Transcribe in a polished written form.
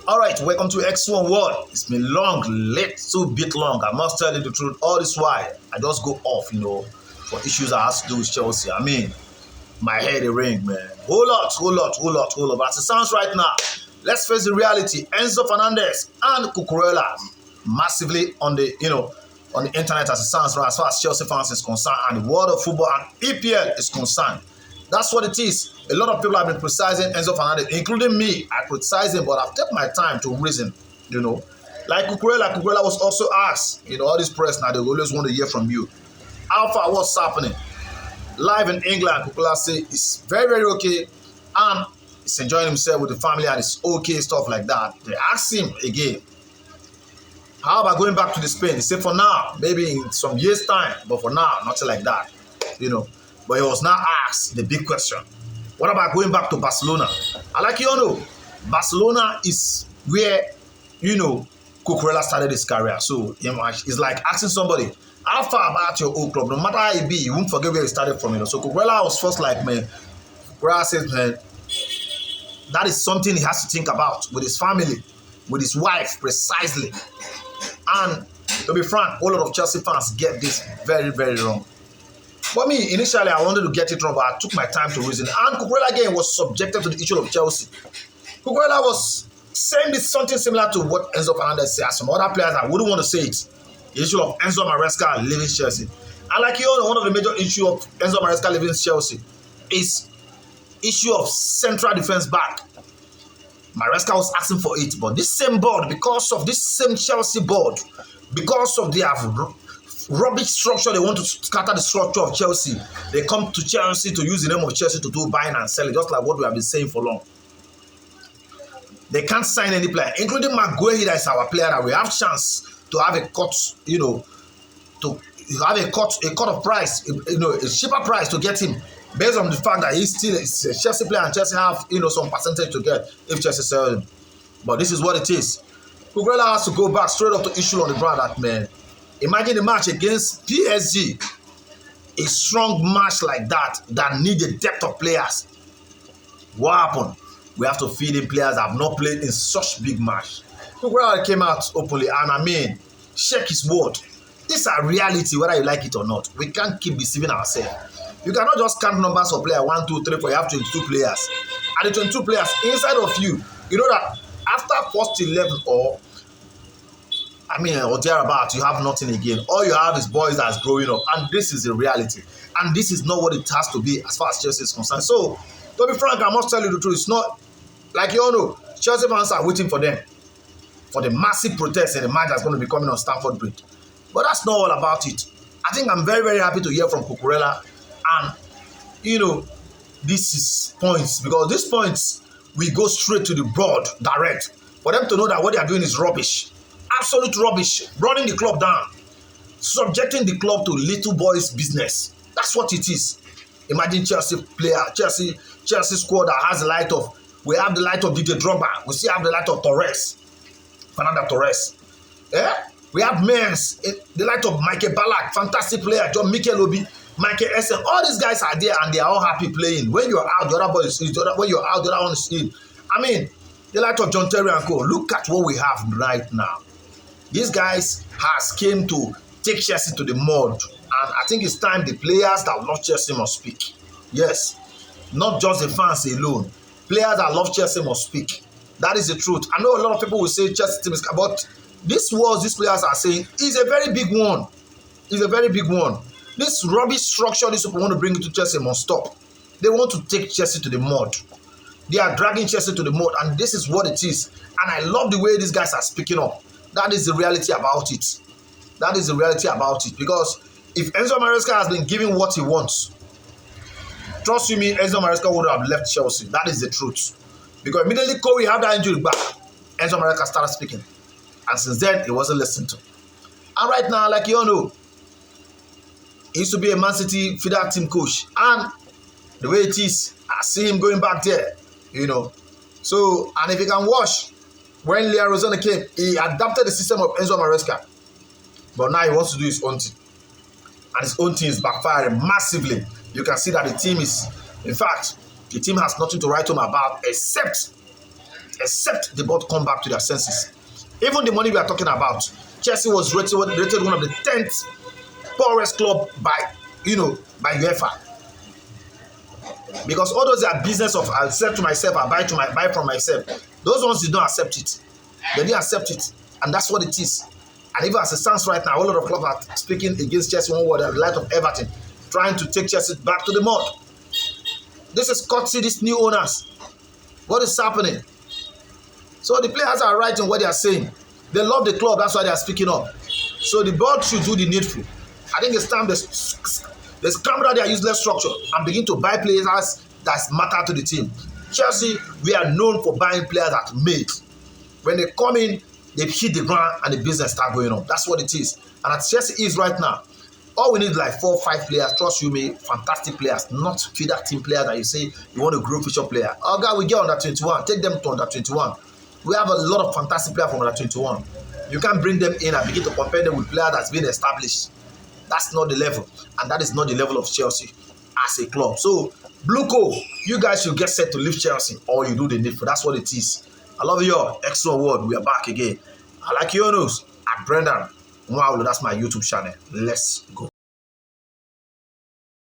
All right, welcome to X1 World. It's been long, little bit long. I must tell you the truth. All this while, I just go off, for issues that has to do with Chelsea. I mean, my head a ring, man. Whole lot. But as it sounds right now, let's face the reality. Enzo Fernandez and Cucurella massively on the, on the internet as it sounds right, as far as Chelsea fans is concerned, and the world of football and EPL is concerned. That's what it is. A lot of people have been criticizing Enzo Fernandez, including me. I criticize him, but I've taken my time to reason, Like Cucurella was also asked, all this press now, they always want to hear from you. How far, what's happening? Live in England, Cucurella say it's very, very okay, and he's enjoying himself with the family and it's okay, stuff like that. They asked him again, how about going back to the Spain? He said for now, maybe in some years' time, but for now, nothing like that, But he was now asked the big question. What about going back to Barcelona? And like Barcelona is where, Cucurella started his career. So it's like asking somebody, how far about your old club? No matter how it be, you won't forget where he started from. So Cucurella was first like, man, Cucurella says, man, that is something he has to think about with his family, with his wife, precisely. And to be frank, a lot of Chelsea fans get this very, very wrong. For me, initially, I wanted to get it wrong, but I took my time to reason. And Cucurella again was subjected to the issue of Chelsea. Cucurella was saying this something similar to what Enzo Fernandez said. Some other players, I wouldn't want to say it. The issue of Enzo Maresca leaving Chelsea. And like one of the major issues of Enzo Maresca leaving Chelsea is issue of central defense back. Maresca was asking for it, but this same board, because of this same Chelsea board, because of their rubbish structure, they want to scatter the structure of Chelsea. They come to Chelsea to use the name of Chelsea to do buying and selling, just like what we have been saying for long. They can't sign any player, including Maguire, that is our player that we have chance to have a cut, to have a cut of price, a cheaper price to get him, based on the fact that he's still a Chelsea player and Chelsea have, some percentage to get if Chelsea sell him. But this is what it is. Cucurella has to go back straight up to issue on the ground that, man, imagine a match against PSG, a strong match like that need a depth of players. What happened? We have to feed in players that have not played in such big match. Cucurella came out openly and check his word. These are reality, whether you like it or not. We can't keep deceiving ourselves. You cannot just count numbers of players, 1, 2, 3, 4, you have 22 players. And the 22 players inside of you, that after first 11 or thereabout, you have nothing again. All you have is boys that's growing up. And this is the reality. And this is not what it has to be as far as Chelsea is concerned. So, to be frank, I must tell you the truth. It's not, like Chelsea fans are waiting for them, for the massive protest in the match that's going to be coming on Stamford Bridge. But that's not all about it. I think I'm very, very happy to hear from Cucurella. And, this is points. Because these points, we go straight to the board, direct. For them to know that what they are doing is rubbish. Absolute rubbish. Running the club down. Subjecting the club to little boys' business. That's what it is. Imagine Chelsea player, Chelsea squad that has the light of, we have the light of DJ Drogba. We still have the light of Fernando Torres. We have Mens, the light of Michael Ballack, fantastic player, John Mikel Obi, Michael Essen. All these guys are there and they are all happy playing. When you're out, the other boy is in. When you're out, the other one is in. The light of John Terry and Co. Look at what we have right now. These guys has came to take Chelsea to the mud. And I think it's time the players that love Chelsea must speak. Yes, not just the fans alone. Players that love Chelsea must speak. That is the truth. I know a lot of people will say Chelsea team is, but this words these players are saying is a very big one. It's a very big one. This rubbish structure these people want to bring into Chelsea must stop. They want to take Chelsea to the mud. They are dragging Chelsea to the mud, and this is what it is. And I love the way these guys are speaking up. That is the reality about it. That is the reality about it. Because if Enzo Maresca has been given what he wants, trust you me, Enzo Maresca would have left Chelsea. That is the truth. Because immediately Corey had that injury back, Enzo Maresca started speaking. And since then, he wasn't listened to. And right now, like you all know, he used to be a Man City feeder team coach. And the way it is, I see him going back there, So, and if he can watch, when Lea Rosana came, he adapted the system of Enzo Maresca. But now he wants to do his own thing. And his own team is backfiring massively. You can see that the team is, in fact, the team has nothing to write home about except except the board come back to their senses. Even the money we are talking about, Chelsea was rated one of the 10th poorest club by UEFA. Because all those are business of I sell to myself, I buy from myself. Those ones did not accept it. They didn't accept it, and that's what it is. And even as it stands right now, a lot of clubs are speaking against Chelsea one word, the light of Everton, trying to take Chelsea back to the mud. This is courtesy these new owners. What is happening? So the players are right in what they are saying. They love the club, that's why they are speaking up. So the board should do the needful. I think it's time they scramble out their useless structure and begin to buy players that matter to the team. Chelsea, we are known for buying players that made. When they come in, they hit the ground and the business start going on. That's what it is. And as Chelsea is right now, all we need is like 4 or 5 players, trust you me, fantastic players, not feeder team players that you say you want to grow future player. Oh God, we get under 21, take them to under 21. We have a lot of fantastic players from under 21. You can't bring them in and begin to compare them with players that's been established. That's not the level, and that is not the level of Chelsea as a club. So, Blue Co, you guys should get set to leave Chelsea, or you do the needful. That's what it is. I love you all. Excellent word. We are back again. I like your news at Brendan. Wow, that's my YouTube channel. Let's go.